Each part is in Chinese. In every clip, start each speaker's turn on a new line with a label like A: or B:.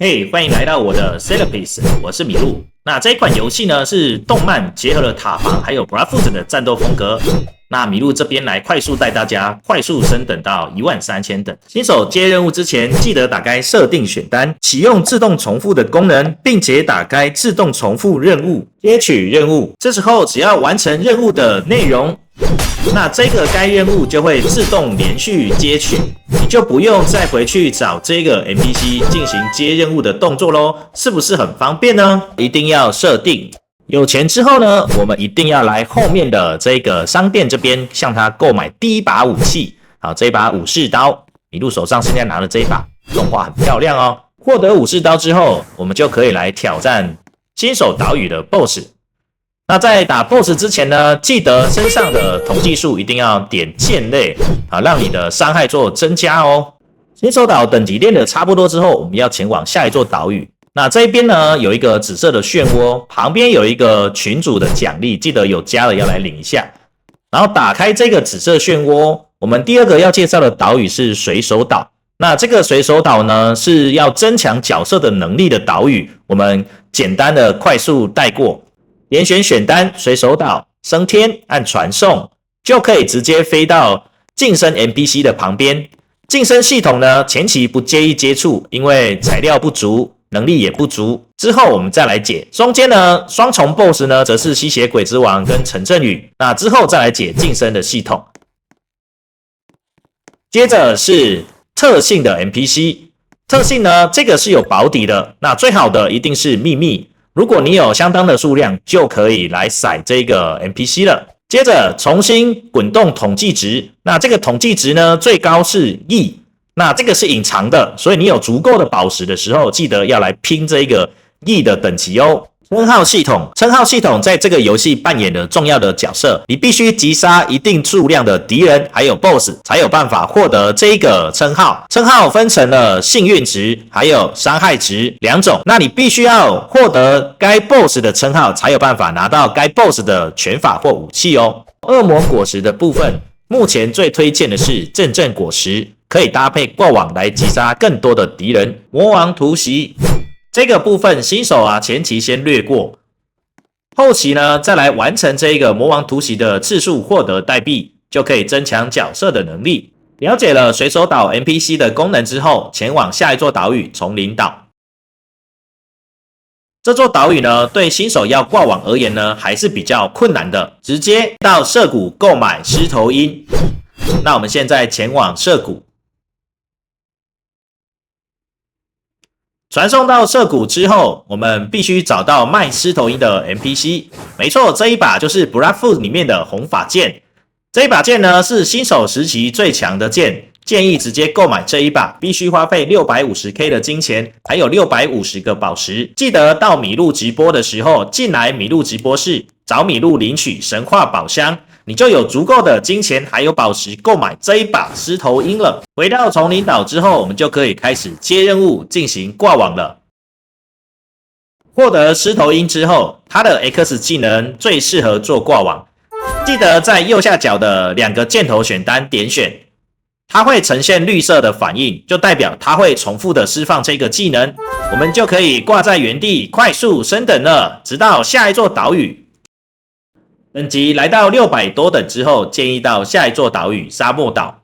A: 嘿，歡迎來到我的 Celebes， 我是米露。那這一款遊戲呢是動漫結合了塔防還有 Brotherhood 的戰鬥風格。那米露這邊來快速帶大家快速升等到13000等。新手接任務之前，記得打開設定選單，啟用自動重複的功能，並且打開自動重複任務，接取任務。這時候只要完成任務的內容，那這個該任務就會自動連續接取，你就不用再回去找這個 NPC 進行接任務的動作咯，是不是很方便呢？一定要設定。有錢之後呢，我們一定要來後面的這個商店這邊向他購買第一把武器。好，這一把武士刀，米露手上現在拿的這一把，動畫很漂亮哦。獲得武士刀之後，我們就可以來挑戰新手島嶼的 BOSS。那在打 BOSS 之前呢，記得身上的統計數一定要點劍類，讓你的傷害做增加哦。新手島等級練得差不多之後，我們要前往下一座島嶼。那這邊呢有一個紫色的漩渦，旁邊有一個群組的獎勵，記得有加了要來領一下。然後打開這個紫色漩渦，我們第二個要介紹的島嶼是水手島。那這個水手島呢是要增強角色的能力的島嶼，我們簡單的快速帶過。點選選單水手島升天，按傳送就可以直接飛到近身 NPC 的旁邊。近身系統呢前期不建議接觸，因為材料不足，能力也不足，之後我們再來解。中間呢雙重 BOSS 呢則是吸血鬼之王跟陈振宇，那之後再來解近身的系統。接着是特性的 NPC， 特性呢這個是有保底的，那最好的一定是秘密，如果你有相當的數量就可以来骰這個 NPC 了。接着重新滾動統計值，那這個統計值呢最高是億，那這個是隱藏的，所以你有足夠的宝石的時候，記得要來拼這個億的等級哦。稱號系統在這個遊戲扮演了重要的角色，你必須擊殺一定數量的敵人還有 BOSS 才有辦法獲得這個稱號。稱號分成了幸運值還有傷害值兩種，那你必須要獲得該 BOSS 的稱號才有辦法拿到該 BOSS 的拳法或武器哦。惡魔果實的部分，目前最推薦的是阵阵果實，可以搭配過往來擊殺更多的敵人。魔王突襲這個部分新手前期先略過，後期呢再來完成這個魔王突襲的次數，獲得代幣就可以增強角色的能力。了解了水手島 NPC 的功能之後，前往下一座島嶼叢林島。這座島嶼呢對新手要掛網而言呢還是比較困難的，直接到澀谷購買獅頭鷹。那我們現在前往澀谷。傳送到澀谷之後，我們必須找到賣獅頭鷹的 NPC。沒錯，這一把就是 Brotherhood 裡面的紅髮劍。這一把劍呢是新手時期最強的劍，建議直接購買這一把，必須花費 650K 的金錢，還有650個寶石。記得到米露直播的時候，進來米露直播室找米露領取神話寶箱，你就有足夠的金錢還有寶石購買這一把獅頭鷹了。回到叢林島之後，我們就可以開始接任務進行掛網了。獲得獅頭鷹之後，它的 X 技能最適合做掛網，記得在右下角的2個箭頭選單點選，它會呈現綠色的反應，就代表它會重複的釋放這個技能，我們就可以掛在原地快速升等了，直到下一座島嶼。等級來到600多等之後，建議到下一座島嶼沙漠島。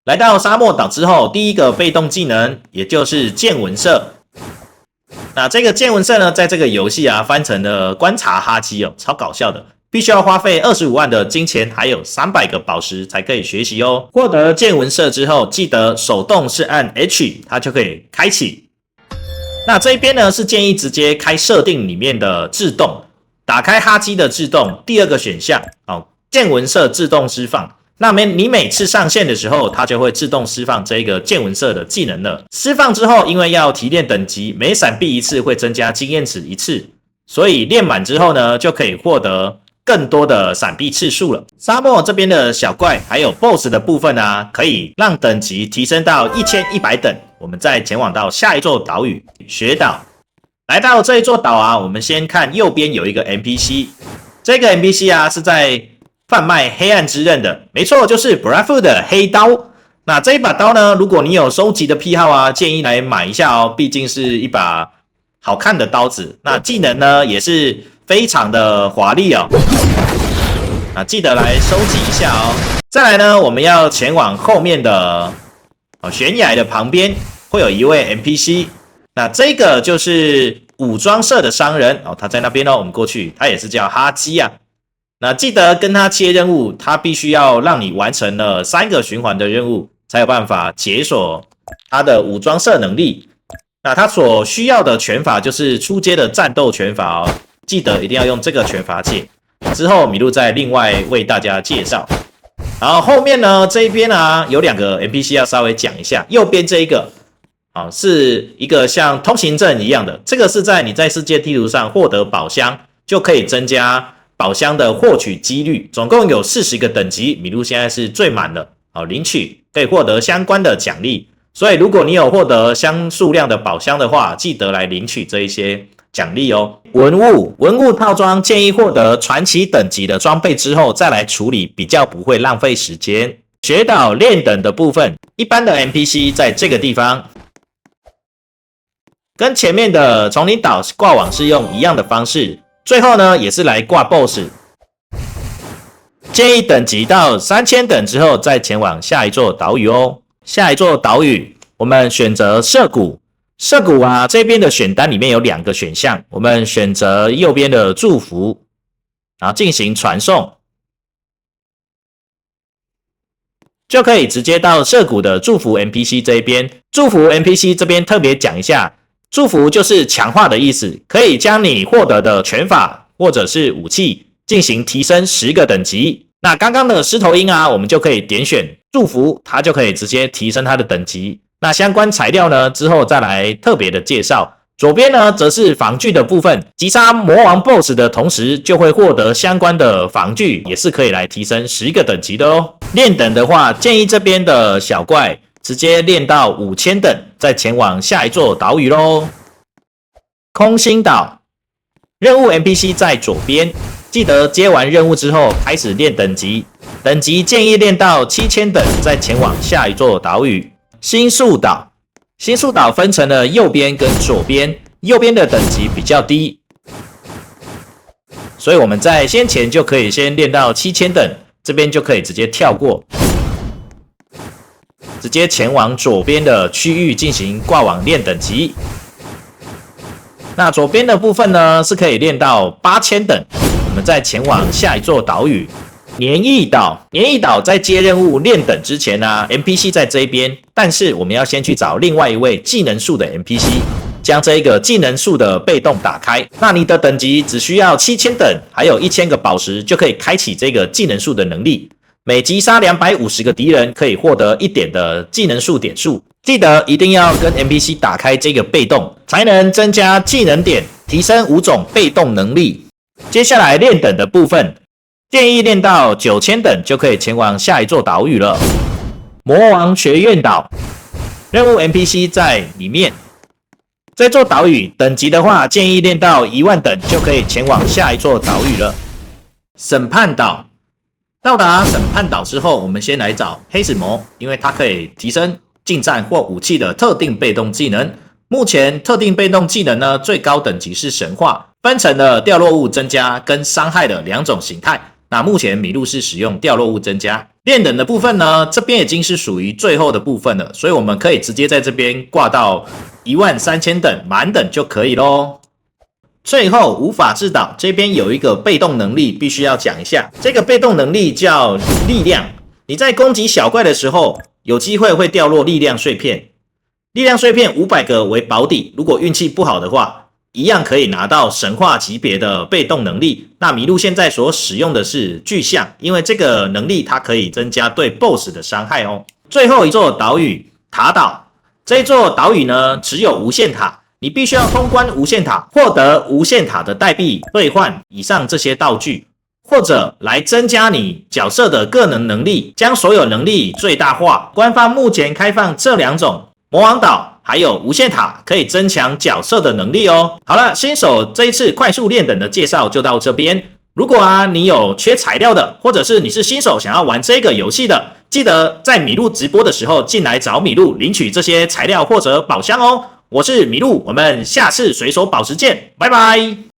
A: 來到沙漠島之後，第一個被動技能也就是見聞色。那這個見聞色呢，在這個遊戲翻成了觀察哈基哦，超搞笑的，必須要花費25萬的金錢，還有300個寶石才可以學習哦。獲得見聞色之後，記得手動是按 H， 它就可以開啟。那這邊呢是建議直接開設定裡面的自動。打開哈基的自動，第二個選項見聞色自動釋放。那麼你每次上線的時候，它就會自動釋放這個見聞色的技能了。釋放之後，因為要提煉等級，每閃避一次會增加經驗值1次，所以練滿之後呢，就可以獲得更多的閃避次數了。沙漠這邊的小怪還有 BOSS 的部分可以讓等級提升到1100等。我們再前往到下一座島嶼雪島。來到這一座島我們先看右邊有一個 NPC， 這個 NPC 是在販賣黑暗之刃的，沒錯，就是 Brotherhood 的黑刀。那這一把刀呢，如果你有收集的癖好啊，建議來買一下哦，畢竟是一把好看的刀子。那技能呢也是非常的華麗哦，啊，記得來收集一下哦。再來呢，我們要前往後面的懸崖的旁邊，會有一位 NPC， 那這個就是武裝社的商人哦，他在那邊哦，我們過去，他也是叫哈基啊。那記得跟他接任務，他必須要讓你完成了3個循環的任務，才有辦法解鎖他的武裝社能力。那他所需要的拳法就是初階的戰鬥拳法哦，記得一定要用這個拳法解。之後麋鹿再另外為大家介紹。然後後面呢，這一邊啊有2個 NPC 要稍微講一下。右邊這一個啊是一個像通行證一樣的，這個是在你在世界地圖上獲得寶箱，就可以增加寶箱的獲取幾率。總共有40個等級，麋鹿現在是最滿了，好，領取可以獲得相關的獎勵。所以如果你有獲得相數量的寶箱的話，記得來領取這一些獎勵哦。文物套裝建議獲得傳奇等級的裝備之後再來處理，比較不會浪費時間。學島練等的部分，一般的 NPC 在這個地方，跟前面的叢林島掛網是用一樣的方式。最後呢，也是來掛 BOSS。建議等級到3000等之後再前往下一座島嶼哦。下一座島嶼，我們選擇澀谷。澀谷啊，這邊的選單裡面有2個選項，我們選擇右邊的祝福，然後進行傳送，就可以直接到澀谷的祝福 NPC 這一邊。祝福 NPC 這邊特別講一下，祝福就是強化的意思，可以將你獲得的拳法或者是武器進行提升10個等級。那剛剛的獅頭鷹啊，我們就可以點選祝福，它就可以直接提升它的等級。那相關材料呢，之後再來特別的介紹。左邊呢，則是防具的部分，擊殺魔王 BOSS 的同時，就會獲得相關的防具，也是可以來提升10個等級的哦。練等的話，建議這邊的小怪直接練到5000等，再前往下一座島嶼咯。空心島，任務 NPC 在左邊。記得接完任務之後開始練等級，等級建議練到7000等，再前往下一座島嶼。新宿島，新宿島分成了右邊跟左邊，右邊的等級比較低，所以我們在先前就可以先練到7000等，這邊就可以直接跳過，直接前往左邊的區域進行掛網練等級。那左邊的部分呢，是可以練到8000等。我們再前往下一座島嶼黏液島。黏液島在接任務練等之前呢，NPC 在這一邊，但是我們要先去找另外一位技能樹的 NPC， 將這個技能樹的被動打開。那你的等級只需要7000等，還有1000個寶石就可以開啟這個技能樹的能力。每擊殺250個敵人，可以獲得1點的技能樹點數。記得一定要跟 NPC 打開這個被動，才能增加技能點，提升5種被動能力。接下來練等的部分，建議練到9000等就可以前往下一座島嶼了。魔王學院島，任務 NPC 在裡面。這座島嶼等級的話，建議練到10000等就可以前往下一座島嶼了。審判島，到達審判島之後，我們先來找黑死魔，因為它可以提升近戰或武器的特定被動技能。目前特定被動技能呢，最高等級是神話，分成了掉落物增加跟傷害的2種形態。那目前麋鹿是使用掉落物增加。練等的部分呢，這邊已經是屬於最後的部分了，所以我們可以直接在這邊掛到13000等滿等就可以咯。最後無法治島這邊有一個被動能力必須要講一下，這個被動能力叫力量。你在攻擊小怪的時候，有機會會掉落力量碎片。力量碎片500個為保底，如果運氣不好的話，一樣可以拿到神話級別的被動能力。那麋鹿現在所使用的是巨象，因為這個能力它可以增加對 BOSS 的傷害哦。最後一座島嶼塔島，這一座島嶼呢持有無限塔，你必須要通關無限塔，獲得無限塔的代幣兌換以上這些道具，或者來增加你角色的個人能力，將所有能力最大化。官方目前開放這2種。魔王島還有無限塔可以增強角色的能力哦。好了，新手這一次快速練等的介紹就到這邊。如果你有缺材料的，或者是你是新手想要玩這個遊戲的，記得在麋鹿直播的時候進來找麋鹿領取這些材料或者寶箱哦。我是麋鹿，我們下次隨手寶石見，拜拜。